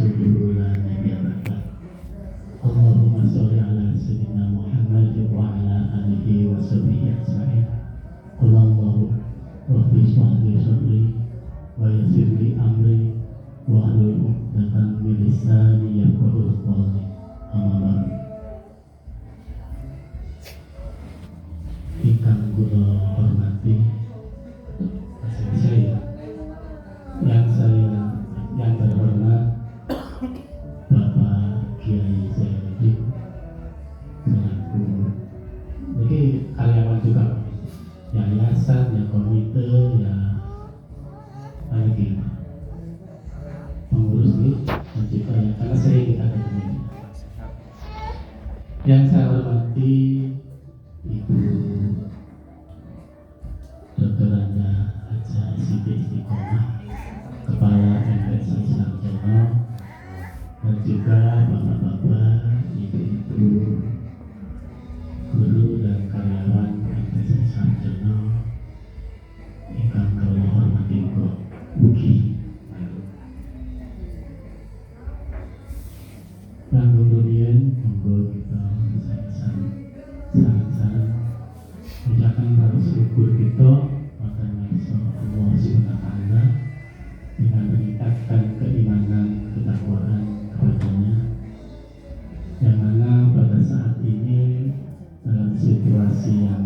rasuluhu la nabiyya ba'dah. Allahumma sholli ala sayyidina Muhammad wa ala alihi wa sahbihi ajma'in. Qul Allahu rabbi shrah li sadri wa yassir li amri wa hlul 'uqdatam min lisani yafqahu qawli. Amma ingkang kula hormati yang terhormat Bapak Kiai Zainuddin selaku jadi karyawan juga yayasan, ya komite, ya lagi pengurus ini dan juga ya karena sering kita ketemu. Yang saya hormati Ibu Dr. Anda Haja Siti Istiqomah, Kepala MTS Sarjono, dan juga bapak-bapak, ibu-ibu, guru dan karyawan MTS Sarjono, ingkang kula hormati kok ugi. Lan kemudian monggo kita saran-saran ucapan rasa syukur kita akan maha Allah Subhanahu wa taala dengan meningkatkan keimanan, ketakwaan kepadanya, yang mana pada saat ini dalam situasi yang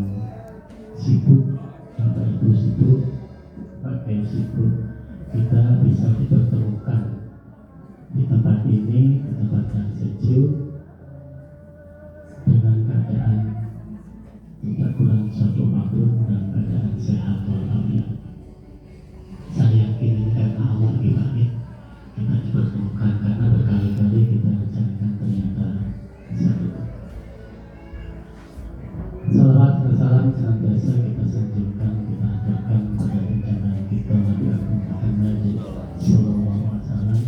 sibuk, Bapak Ibu sibuk, kita bisa dipertemukan di tempat ini, di tempat yang sejuk, dengan keadaan tidak kurang satu makhluk dan keadaan sehat walafiat. Saya yakin ini karena Allah dipakai kita dipertemukan, karena berkali-kali kita rencanakan ternyata satu. Salawat dan salam senantiasa kita sanjungkan, kita aturkan pada junjungan kita Nabi Agung Muhammad Sallallahu Alaihi Wasallam,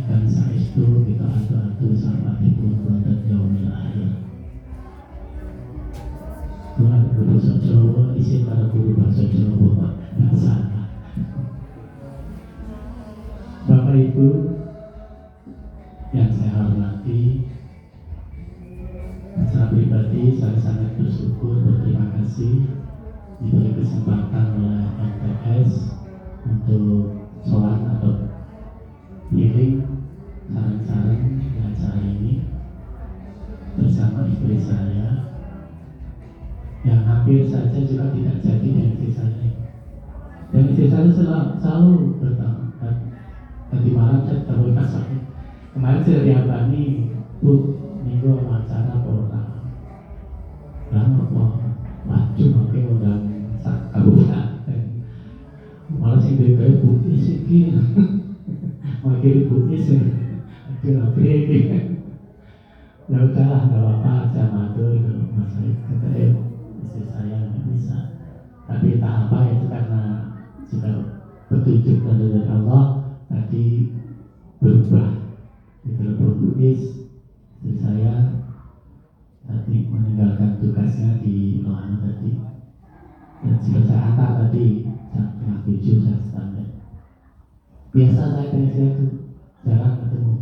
dan saestu kita atu-atu sahabatipun dan yaumil akhir. Tuhan guru bahasa Jawa, isi para guru bahasa Jawa yang sama. Bapak Ibu yang saya hormati, secara pribadi saya sangat bersyukur, berterima kasih diberi kesempatan oleh MTS untuk sholat atau healing saran-saran di acara ini bersama istri saya yang hampir saja juga tidak jadi dengan istri saya. Dan istri saya selalu bertahan. Tadi malam saya terlalu sakit. Kemarin saya diabani, Bu, minggu acara orang. Lama kok, maju pakai undang kabupaten. Malah sih dia kayak bukti sih, makin bukti sih. Akhirnya ya udahlah, nggak apa-apa, saya matur ke masalah kata istri saya nggak bisa, tapi tak apa, itu karena sudah petunjuk dari Allah tadi berubah di telepon tulis. Istri saya tadi meninggalkan tugasnya di Loano tadi, dan sudah saya antar tadi jam 6:30 saya standar. Biasa saya dengan istri itu jarang ketemu.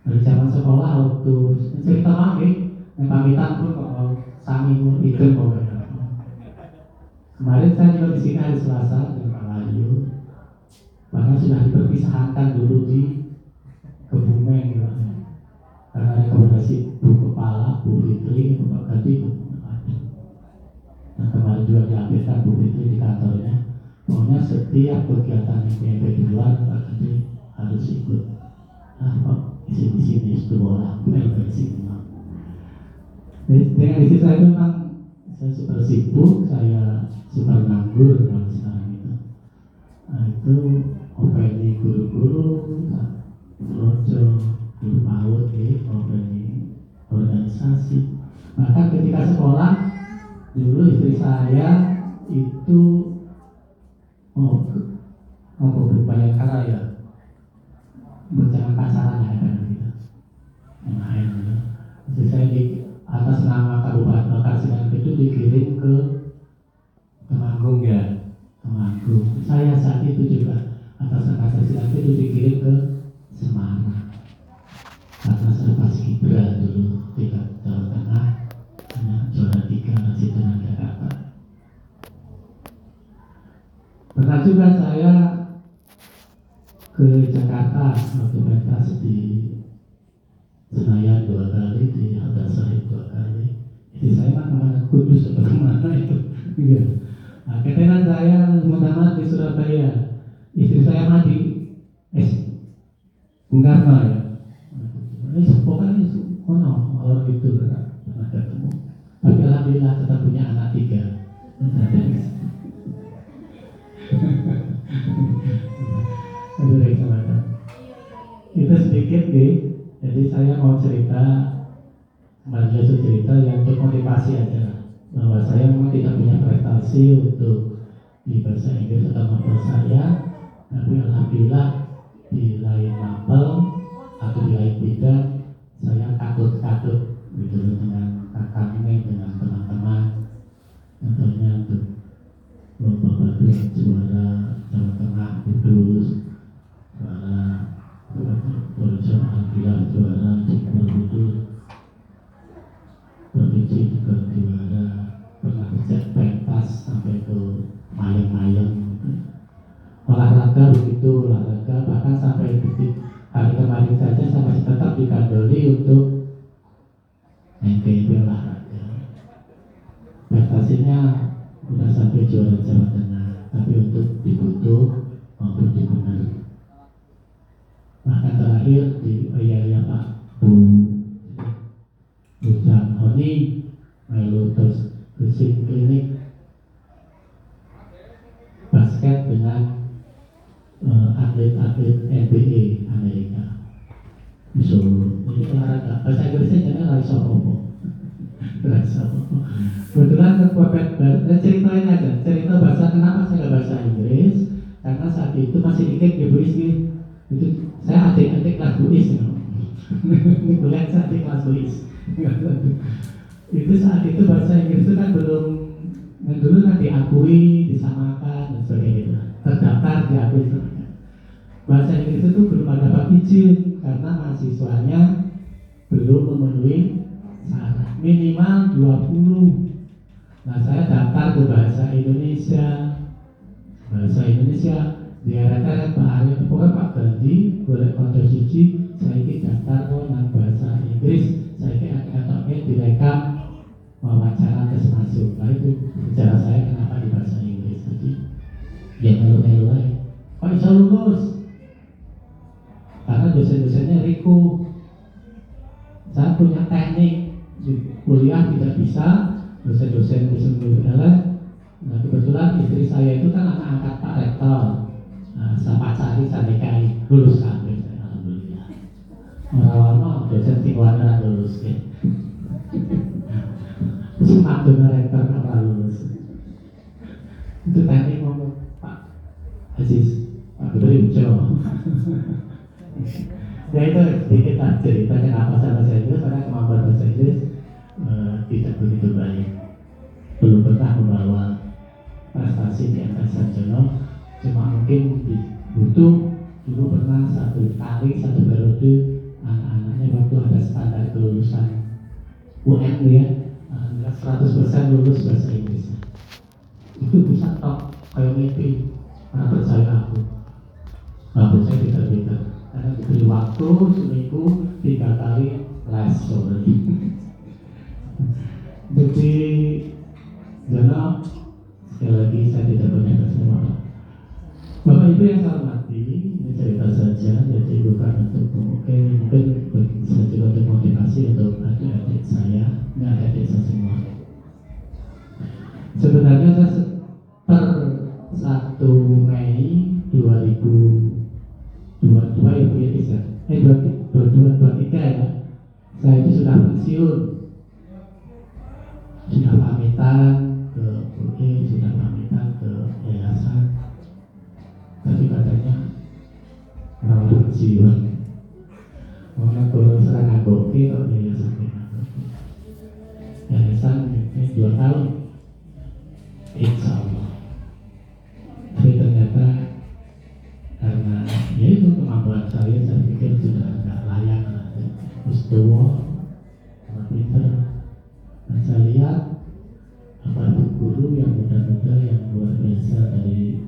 Dari zaman sekolah waktu cerita lagi, yang pamitan pun kalau sami pun ikut mau. Kemarin saya juga di sini hari Selasa dengan Pak Layu, bahkan sudah diperpisahkan dulu di Kebumen, karena rekomendasi Bu Kepala, Bu Fitri, Bapak Gadi, dan kemarin juga diambilkan Bu Fitri di kantornya. Pokoknya setiap kegiatan yang di luar Pak Gadi harus ikut. Di sini itu orang baik semua. Dengan istri saya itu memang saya super sibuk, saya super nganggur kalau sekarang itu. Nah, itu opini guru-guru, projo, guru PAUD, opini organisasi. Bahkan ketika sekolah dulu istri saya itu mau berupaya karya, berjalan pasaran ya kan gitu. Yang lain gitu. Jadi saya di atas nama Kabupaten Bekasi itu dikirim ke Temanggung ya, Temanggung. Saya saat itu juga atas nama Kabupaten itu dikirim ke Semarang. Pernah juga saya ke Jakarta waktu pentas di Senayan 2 kali, di Hatta Sahid 2 kali. Jadi saya mana Kudus atau kemana itu. Iya. Nah, ketika saya mengundang di Surabaya, istri saya mati, Bung Karno ya. Pokoknya orang itu pernah ketemu. Tapi alhamdulillah tetap punya anak 3. Itu sedikit nih. Jadi saya mau cerita, Majelis cerita yang untuk motivasi aja, bahwa saya memang tidak punya prestasi untuk di bahasa Inggris atau maupun saya, tapi alhamdulillah di lain mapel atau di lain bidang saya katut gitu dengan kakaknya, dengan teman-teman. Contohnya untuk lomba batu juara Jawa Tengah Kudus, juara alhamdulillah juara Borobudur, provinsi juga juara, pernah kerja pentas sampai ke Mayang-Mayang. Olahraga begitu, olahraga bahkan sampai hari kemarin saja saya masih tetap dikandoli untuk NKB olahraga. Prestasinya sudah sampai juara Jawa Tengah, tapi untuk dibutuh maupun dibenar. Bahkan terakhir di Pak Bu Honi melu terus bersih klinik basket dengan atlet-atlet NBA Amerika. So ini olahraga bahasa Inggrisnya jangan lari sopo. Kebetulan kekuatan ceritain aja, cerita bahasa kenapa saya nggak bahasa Inggris, karena saat itu masih dikit di Buis itu saya adik-adik kelas Buis kuliah saya adik kelas Buis itu saat itu bahasa Inggris itu kan belum, yang dulu kan diakui, disamakan dan sebagainya, terdaftar diakui. Bahasa Inggris itu belum dapat izin karena mahasiswanya belum memenuhi syarat minimal 20. Nah saya daftar ke bahasa Indonesia diarahkan Pak Arif, pokoknya Pak Gandhi boleh kontes suci, saya ini daftar dengan bahasa Inggris, saya ini akan direkam wawancara tes masuk. Nah itu bicara saya kenapa di bahasa Inggris, jadi ya melu-melu aja. Kok bisa lulus? Karena dosen-dosennya Riko. Saya punya teknik di kuliah tidak bisa, dosen-dosen adalah. Nah kebetulan istri saya itu kan anak angkat Pak Rektor. Nah, saya pacari, saya nikahi, lulus kabeh, alhamdulillah. Orang-orang dosen Singwana lulus ya. Cuma dengan rektor nggak lulus. Itu teknik ngomong Pak Aziz, Pak Gubernur Ujo. Ya itu sedikit cerita kenapa saya bahasa Inggris, karena kemampuan bahasa Inggris tidak begitu baik, belum pernah membawa prestasi di atas sarjana, cuma mungkin butuh. Dulu pernah satu periode anak-anaknya waktu ada standar kelulusan UN ya, 100% lulus bahasa Inggris. Itu bisa top kayak mimpi, karena percaya aku saya tidak karena diberi waktu seminggu 3 kali les sore. Jadi karena sekali lagi saya tidak punya kesempatan. Bapak Ibu yang saya hormati, ini cerita saja, jadi bukan untuk mungkin bisa juga untuk motivasi untuk adik-adik saya, adik-adik saya semua. Sebenarnya saya per 1 Mei 2022 ya Bu ya, 22-23 ya, saya itu sudah pensiun, sudah pamitan ke UI, sudah pamitan ke yayasan, tapi katanya orang pensiun karena kalau serang agoki atau yayasan ini 2 tahun insya Allah. Tapi ternyata karena ya itu kemampuan saya pikir sudah tidak layak lah, terus tua, orang pinter. Dan saya lihat apa itu guru yang muda-muda yang luar biasa dari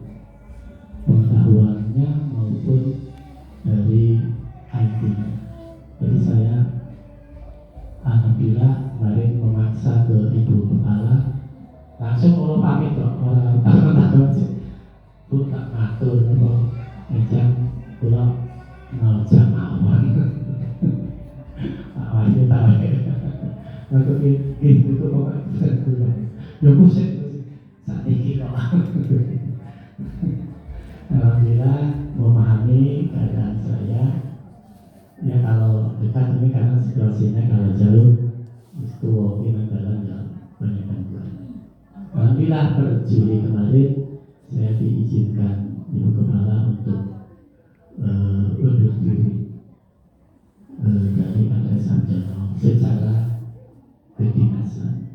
Bu tak ngatur apa jam kula jam awan. Awan itu tahu ya. Waktu itu kok pusat kula. Ya pusat saat ini kok. Alhamdulillah memahami keadaan saya. Ya kalau dekat ini karena situasinya, kalau jauh itu walking jalan ya banyak gangguan. Alhamdulillah per Juli kemarin saya diizinkan Ibu Kepala untuk undur diri dari Partai Sarjono secara kedinasan,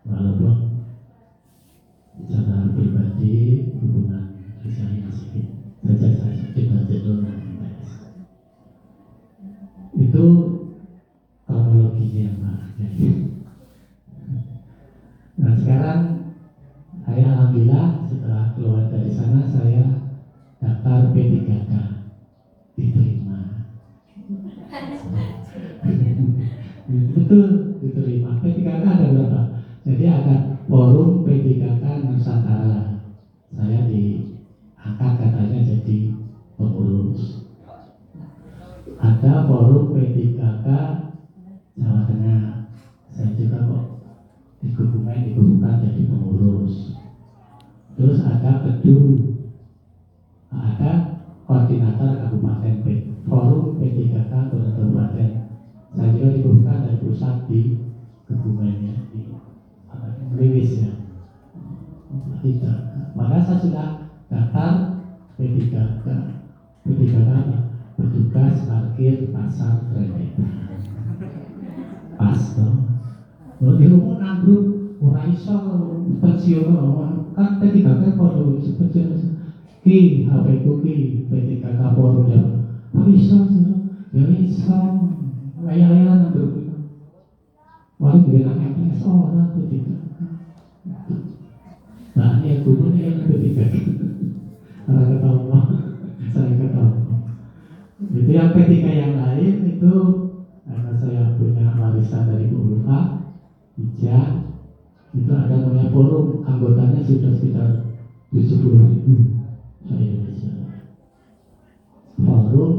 walaupun secara pribadi hubungan saya masih saja saya tidak jenuh dan itu kronologinya Pak. Nah sekarang saya alhamdulillah setelah keluar dari sana saya daftar P3K diterima. Betul diterima. P3K ada berapa? Jadi ada forum P3K Nusantara. Saya diangkat katanya jadi pengurus. Ada forum P3K Jawa Tengah. Saya juga kok dikukuhkan jadi pengurus. Terus ada ada koordinator kabupaten forum P3K kabupaten. Saya juga dikukuhkan dari pusat di Kebumennya di Lewis ya. Tidak. Maka saya sudah daftar P3K apa? Petugas parkir pasar kereta. Pas dong. Kalau di rumah nanggung, orang iso pensiun kan P3K perlu pensiun. Ki HP ku ki P3K perlu ya. Iso ya iso. Layar-layar nanggung. Walau dia nak MPS orang P3K. Nah ini aku pun yang P3K. Orang ketawa, saya ketawa. Itu yang P3K yang lain itu karena saya punya warisan dari Bu Ulfa, Ija, itu ada namanya forum, anggotanya sudah sekitar 70.000 se-Indonesia. Forum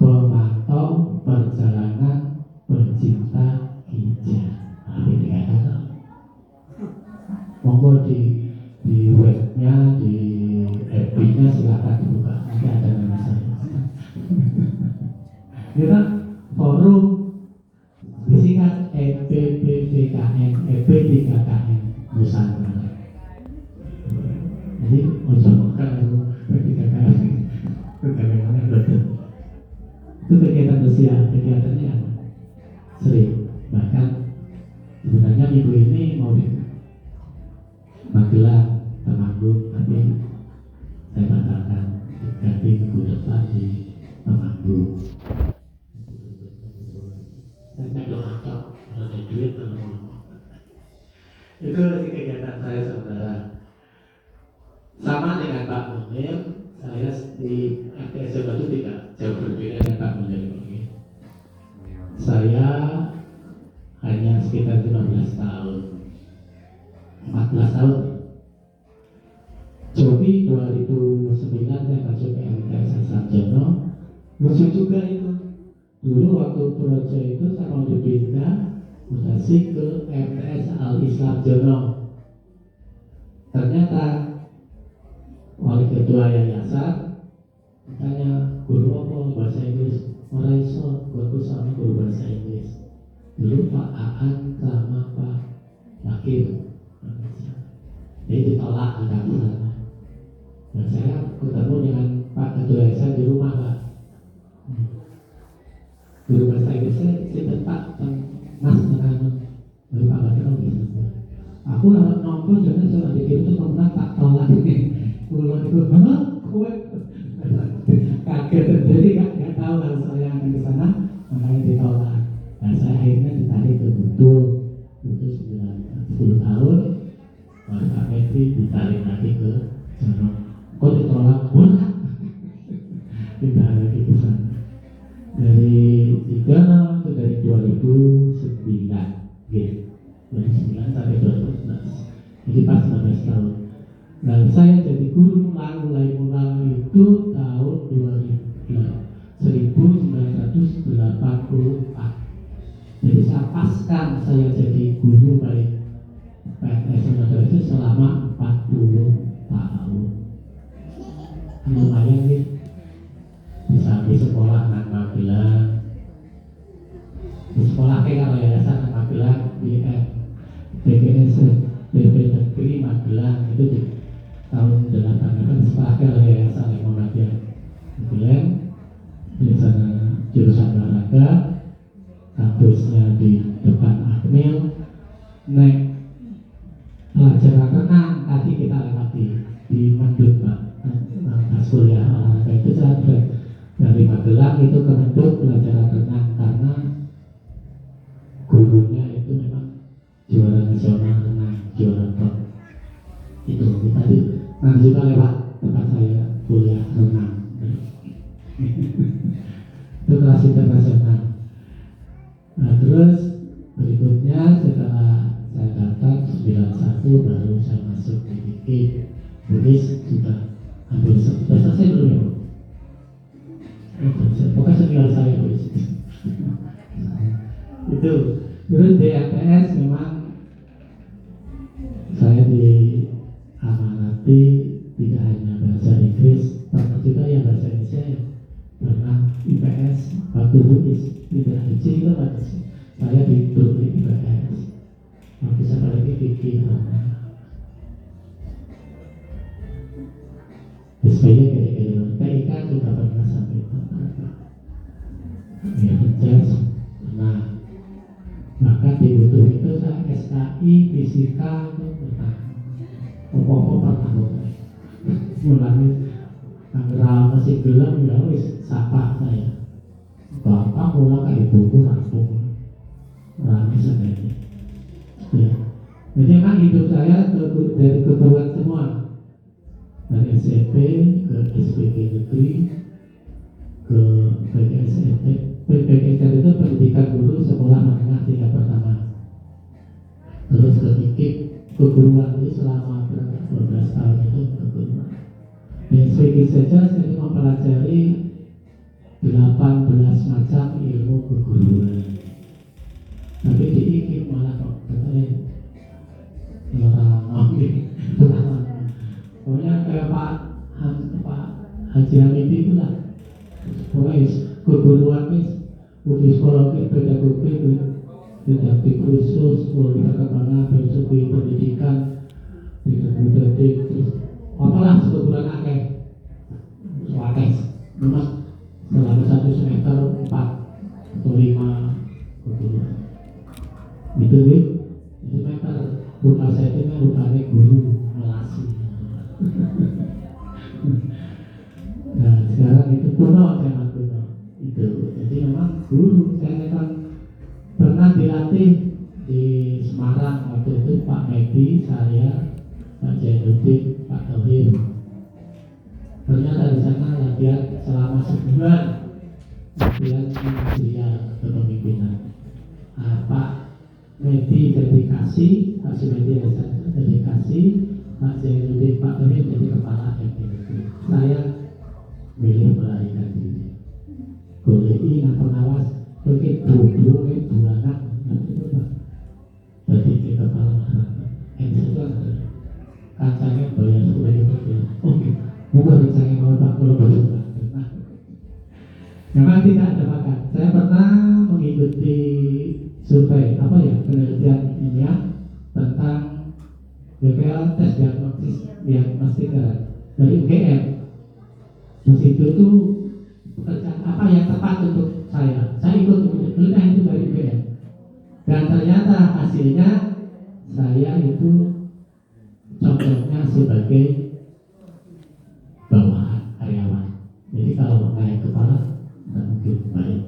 pemantau perjalanan pencinta hijau. P3K kan? Monggo di webnya, di FB-nya silakan dibuka. Nanti ada nama saya. Kita forum disingkat EPPKN, EP3KN Nusantara. Jadi untuk kalau EP3KN itu bagaimana betul? Itu kegiatan sosial, kegiatannya apa? Sering, bahkan sebenarnya minggu ini mau di Magelang, Temanggung, tapi saya batalkan ganti minggu depan di Temanggung. Saya doakan ada duit itu kegiatan saya saudara. Sama dengan Pak Munir, saya di FTS itu tidak jauh berbeda dengan Pak Munir. Saya hanya sekitar 15 tahun. 14 tahun. Juli 2009 saya masuk ke MTS Sarjono. Lucu juga itu. Dulu waktu proyek itu saya mau dipindah mutasi ke MTS Al Islam Jono. Ternyata wali ketua yayasan tanya guru apa bahasa Inggris. Orang iso, guru sama guru bahasa Inggris. Dulu Pak Aan sama Pak Yakir. Jadi ditolak di sana. Dan saya ketemu dengan Pak Ketua Yayasan di rumah Pak. Guru bahasa Inggris saya Pak Mas Menano dari Pak Bakar gitu. Aku lewat nongkrong jangan soal dikit itu pernah tak tolak ini. Pulang itu mana? Kue kaget jadi nggak tahu kalau saya akan ke sana makanya ditolak. Dan saya akhirnya ditarik ke Butuh 10 tahun. Oleh Pak Petri ditarik lagi ke Jono. Kok ditolak? Bola. Ditarik lagi ke sana. Dari Jono itu dari 2009, gitu. 2009 sampai 2011. Jadi pas 15 tahun. Dan saya itu tahun 1984. Jadi saya paskan saya jadi guru baik PNS itu selama 40 tahun. Lumayan nih, bisa di sekolah anak Magelang, di sekolah kayak yayasan anak Magelang di PGS PP Negeri Magelang itu di tahun 88 sekolah kayak yayasan yang Muhammadiyah Magelang di sana jurusan olahraga, kampusnya di depan Akmil. Naik pelajaran renang tadi kita lewati di Mendut Pak, pas kuliah olahraga itu saya dari Magelang itu ke Mendut pelajaran renang karena gurunya itu memang juara nasional renang, juara top. Itu tadi nanti juga lewat tempat saya kuliah renang. Itu kelas internasional. Nah, terus berikutnya setelah saya datang 91 baru saya masuk di IKIP. Buddhis sudah hampir selesai belum ya? Pokoknya senior saya Buddhis. Itu terus di MTS memang saya diamanati tidak hanya bahasa Inggris, tapi juga yang bahasa Indonesia ya. Pernah IPS waktu Buddhis tidak izin itu pada saya duduk di IPS. Waktu saya lagi pikir SPY kira-kira TIK juga pernah sampai ya penjas. Nah maka dibutuh itu saya SKI fisika itu pernah apa-apa pernah mulai tanggal masih gelap ya wis sapa saya bapak mulai kayak buku rampung rame sebenarnya ya. Jadi memang hidup saya dari keguruan semua, dari SMP ke SPG negeri ke PGSNT. PGSNT itu pendidikan guru sekolah menengah tingkat pertama, terus ke IKIP keguruan itu selama 12 tahun itu keguruan. Di SPG saja saya mempelajari 18 macam ilmu keguruan. Tapi di IKIP malah kok katanya orang pokoknya kayak Pak Haji Hamidi itu lah. Pokoknya keguruan ini psikologi, pedagogi, didaktik khusus, kuliah kemana, filosofi pendidikan, didaktik terus apalah keguruan akeh. Memang selama 1 semester 4 atau 5 keguruan. Itu semester rupa saya itu kan rupanya guru melasi. Nah sekarang itu kuno tema kuno itu. Jadi memang guru saya kan pernah dilatih di Semarang waktu itu Pak Medi, saya, Pak Jainuddin, Pak Tohir. Ternyata di sana latihan selama sebulan, latihan manajerial kepemimpinan. Pak Medi dedikasi, Pak Sumedi dedikasi, Pak Jainuddin, Pak Tohir jadi kepala MPD. Saya milih melarikan diri. Golei nang pengawas, pergi dulu dua anak, nanti itu Pak. Jadi kita kepala MPD kancangnya bayar supaya itu. Oke, bukan kancangnya mau Pak kalau bayar. Memang tidak ada bakat. Saya pernah mengikuti survei penelitian ilmiah tentang BPL tes diagnostik dari UGM. Di situ tuh pekerjaan apa yang tepat untuk saya. Saya ikut penelitian itu dari UGM. Dan ternyata hasilnya saya itu contohnya sebagai bawahan karyawan. Jadi kalau naik kepala tidak mungkin baik.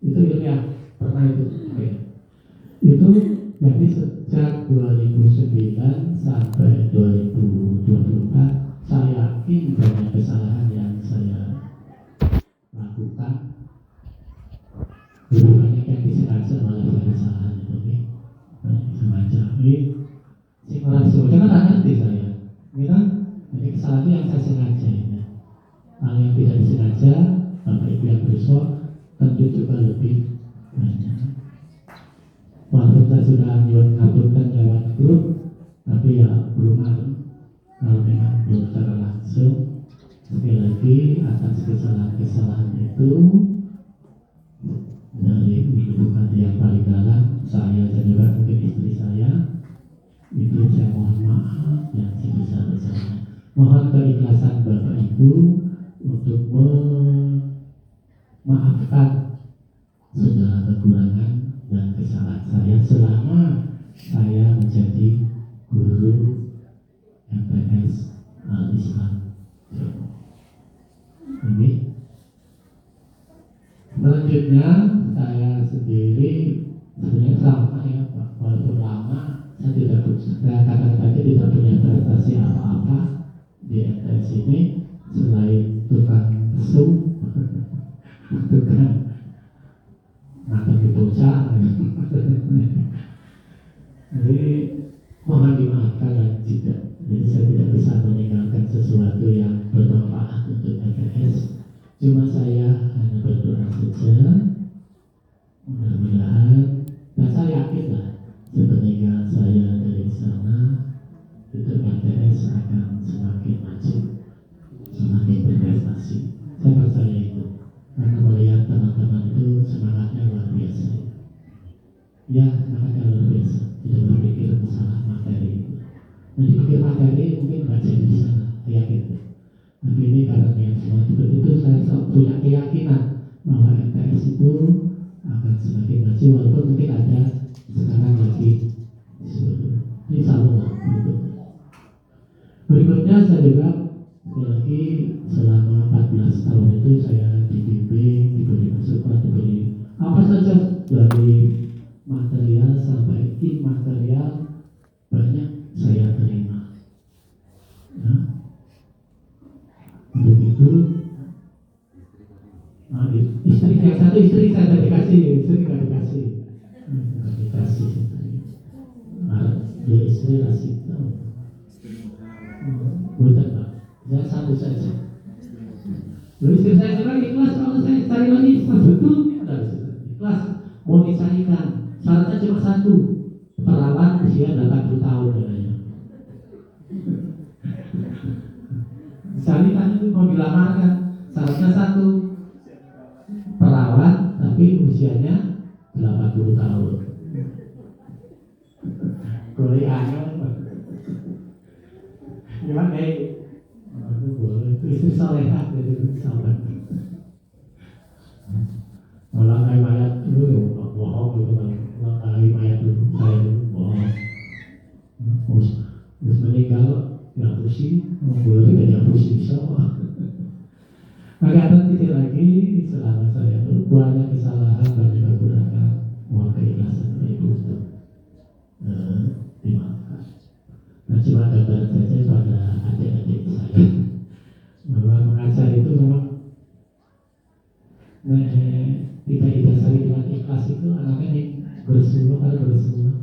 Itu ilmiah pernah itu. Itu jadi sejak 2009 sampai 2024 saya yakin banyak kesalahan yang saya lakukan. Lebih banyak yang disengaja malah saya kesalahan itu semacam ini. Si orang semua kan tak ngerti saya. Ini kan jadi kesalahan yang saya sengaja ini. nyuwun ngaturkan lewat grup, tapi ya belum ada. Kalau memang belum secara langsung, sekali lagi atas kesalahan-kesalahan itu dari kehidupan yang paling dalam, saya dan juga mungkin istri saya, itu saya mohon maaf yang sebesar-besarnya. Mohon keikhlasan Bapak Ibu untuk memaafkan segala kekurangan dan kesalahan saya selama saya menjadi guru MTS Al-Islam. Ini selanjutnya saya sendiri sebenarnya sama ya Pak, walaupun lama saya katakan tadi tidak punya prestasi apa-apa di MTS ini selain tukang mesum, tukang makan di bocah. Jadi mohon dimaafkan dan juga, jadi saya tidak bisa meninggalkan sesuatu yang bermanfaat untuk MTS. Cuma saya hanya berdoa saja, mudah-mudahan, dan saya yakin lah sepeninggal saya dari sana, itu MTS akan semakin maju, semakin berprestasi. Saya percaya itu, karena melihat teman-teman itu semangatnya luar biasa. Ya, semangatnya luar biasa. Tidak berpikir masalah materi. Nah, dipikir materi mungkin nggak jadi di sana, saya yakin. Tapi ini karena yang semua seperti itu, saya punya keyakinan bahwa MTS itu akan semakin maju, walaupun mungkin ada sekarang lagi insya Allah berikutnya saya juga sekali lagi selama 14 tahun itu saya dibimbing, diberi masukan, diberi apa saja dari material sampai imaterial, banyak saya terima. Ya. Begitu. Nah, istri yang satu istri saya tidak dikasih, istri tidak dikasih. Tidak dikasih. Dia istri Rasita. Bukan Pak, saya satu saja. Lalu istri saya bilang ikhlas kalau saya cari lagi betul, ikhlas mau dicarikan. Syaratnya cuma satu, perawan usia 80 tahun katanya. Carikan itu mau dilamarkan, syaratnya satu, perawan tapi usianya 80 tahun. Kuliahnya gimana nih? Itu istri salehah jadi sahabat. Malah kayak mayat dulu bohong gitu kan. Malah kayak mayat dulu saya dulu bohong. Terus meninggal ya pusing, boleh tidak pusing sama. Maka ada titik lagi selama saya itu banyak kesalahan, banyak kekurangan, mohon keikhlasan Ibu untuk dimaafkan. Nah, cuma gambaran saja pada adik-adik saya bahwa mengajar itu memang tidak didasari dengan ikhlas. Itu anaknya bersuluh kalau bersuluh,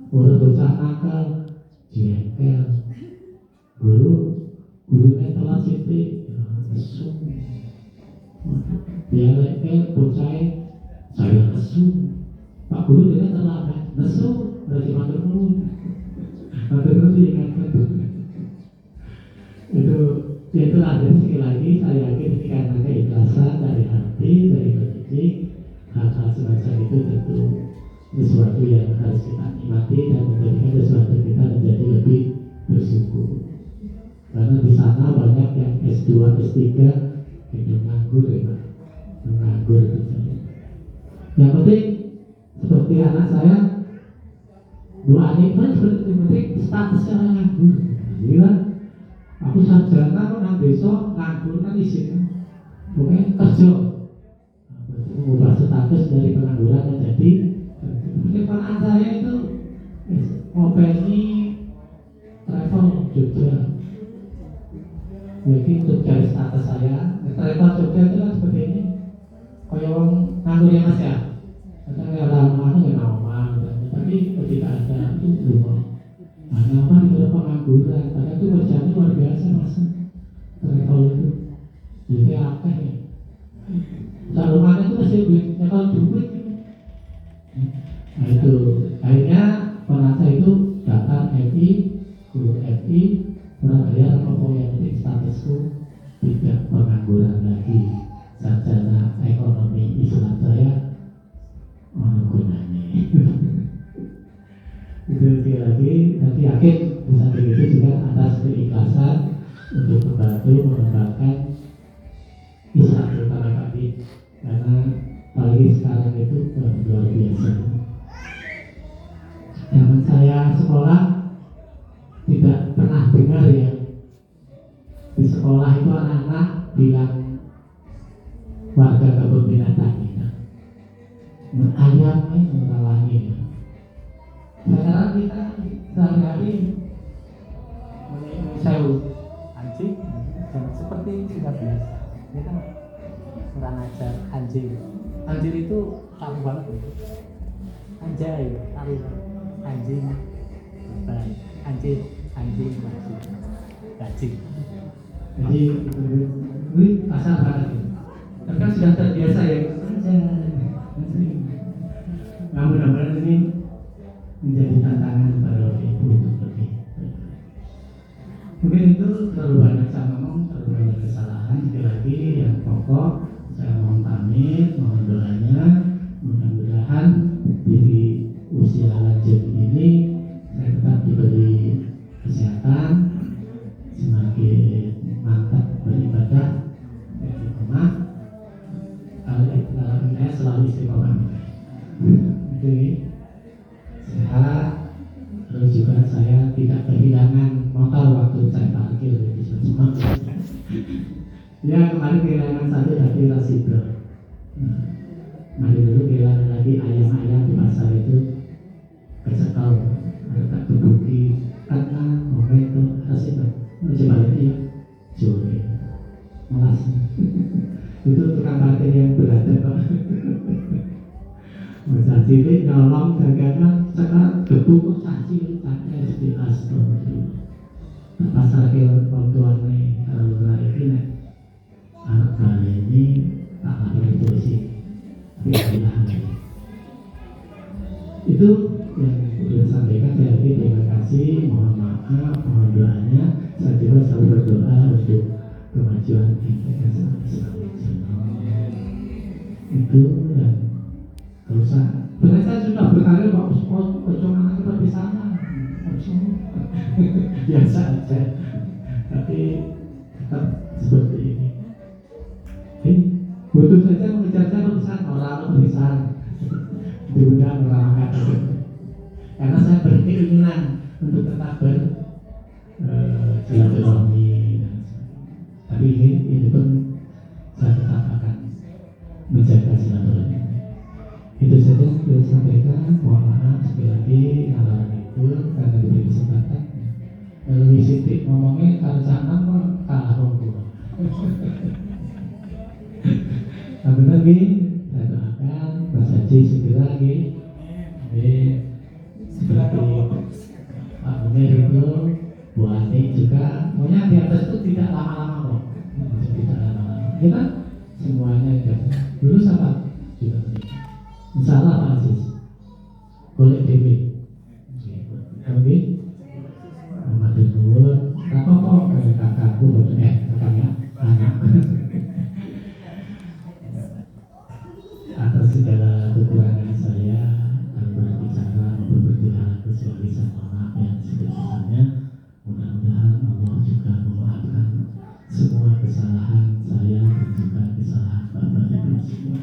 orang bocah nakal, jengkel, gurunya telah siti, mesum, dia leket, bocah saya mesum, Pak Guru dia terlambat, mesum, berarti matur nuwun diingatkan. Itulah, dan sekali lagi saya yakin ini karena keikhlasan dari hati, dari pendidik, hal-hal semacam itu tentu sesuatu yang harus kita nikmati dan menjadikan sesuatu kita menjadi lebih bersyukur. Karena di sana banyak yang S2, S3 itu nganggur ya Pak, nganggur itu saya. Yang penting seperti anak saya, dua adik kan seperti itu, penting statusnya nganggur. Jadi kan, aku sarjana kok nang besok nganggur kan isin, pokoknya kerja. Mengubah status dari pengangguran menjadi kepanaan saya itu ngopeni travel Jogja. Jadi untuk cari status saya, travel Jogja itu kan seperti ini. Kayak orang nganggur ya Mas ya. Kadang ya lama ya nama, tapi ketika ada itu rumah. Ada apa di dalam pengangguran? Padahal itu kerjanya luar biasa Mas. Travel itu. Jadi apa ya? Kalau mana itu masih duit, kalau duit. Nah itu akhirnya yakin di samping itu juga atas keikhlasan untuk membantu mengembangkan Islam terutama kami, karena apalagi sekarang itu luar biasa. Zaman saya sekolah tidak pernah dengar ya di sekolah itu anak-anak bilang warga kebun binatang ini ayam melawangi. Sekarang kita sehari-hari sewu anjing dan seperti sudah biasa. Ini kan kurang ajar anjing. Anjing itu tahu banget itu. Anjay, tahu anjing, baik, anjing, gajing. Jadi ini asal banget. Tapi kan sudah terbiasa ya. Anjing. Nah, mudah-mudahan ini menjadi tantangan pada waktu itu untuk lebih. Mungkin itu terlalu banyak saya ngomong, terlalu banyak kesalahan. Sekali lagi yang pokok saya mohon pamit, mohon doanya. Mudah-mudahan di usia lanjut ini saya tetap diberi kesehatan, semakin mantap beribadah di rumah. Kalau saya selalu istiqomah. Oke. Sehat, terus juga saya tidak kehilangan motor waktu saya parkir di semua. Ya kemarin kehilangan satu tapi rasido. Mari dulu kehilangan lagi ayam-ayam di pasar itu kecekal, tak kebuki karena momen itu rasido. Coba lihat ya, curi, malas. Itu tukang parkir yang berada kok. Bocah cilik nyolong dagangan sekarang gebuk caci pakai SD astagfirullah. Pasar ke wong tuane kalau ora iki nek arep baleni tak lapor polisi. Itu yang sudah sampaikan. Saya terima kasih, mohon maaf, mohon doanya. Saya juga selalu berdoa untuk kemajuan Islam. Itu yang usah. Sebenarnya saya sudah berkali Pak pocong anak kita di sana, biasa aja. Tapi tetap seperti ini. Butuh saja mengejarnya pesan orang pesan diundang orang angkat. Karena saya berkeinginan untuk tetap silaturahmi. Tapi ini pun saya tetap akan menjaga silaturahmi. Itu saja yang saya sampaikan. Mohon maaf sekali lagi halangan itu karena diberi kesempatan. Lebih sedikit ngomongnya kalau canang kok kalah ngomong. Tapi lagi saya doakan Mas Haji segera lagi. Seperti Pak Munir itu, Bu Ani juga. Pokoknya di atas itu tidak lama-lama kok. Tidak lama-lama. Kita semuanya dulu sama juga. Insyaallah Pak Aziz golek dhewe. Oke. Matur nuwun. Apa kakakku kakaknya anak. Atas segala kekurangan saya dalam berbicara maupun bertindak kecuali sama yang sebesarnya. Mudah-mudahan Allah juga memaafkan semua kesalahan saya dan juga kesalahan Bapak Ibu semua.